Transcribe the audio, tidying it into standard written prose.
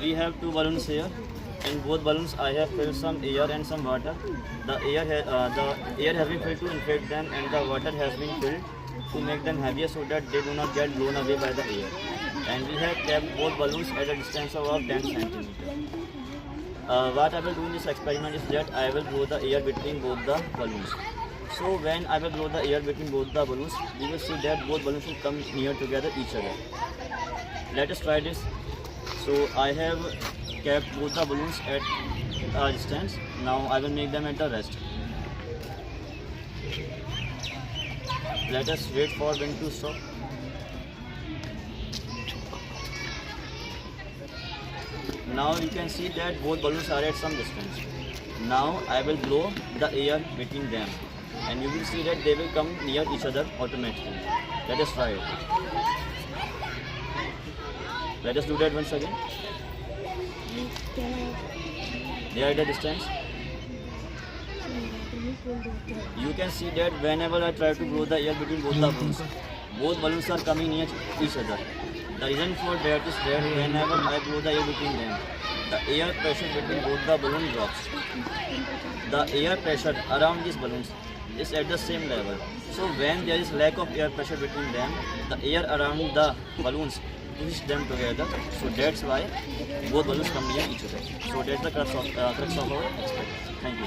we have two balloons here. In both balloons, I have filled some air and some water. The air has been filled to inflate them, and the water has been filled to make them heavier so that they do not get blown away by the air. And we have kept both balloons at a distance of about 10 centimeters. What I will do in this experiment is that I will blow the air between both the balloons. So when I will blow the air between both the balloons, we will see that both balloons will come near together each other. Let us try this. So I have kept both the balloons at a distance. Now I will make them at the rest. Let us wait for wind to stop. Now you can see that both balloons are at some distance. Now I will blow the air between them, and you will see that they will come near each other automatically. Let us try it. Let us do that once again. They are at a distance. You can see that whenever I try to blow the air between both balloons are coming near each other. The reason for that is that whenever I blow the air between them, the air pressure between both the balloons drops. The air pressure around these balloons is at the same level. So when there is lack of air pressure between them, the air around the balloons push them together. So that's why both balloons come near each other. So that's the crux of our experiment. Thank you.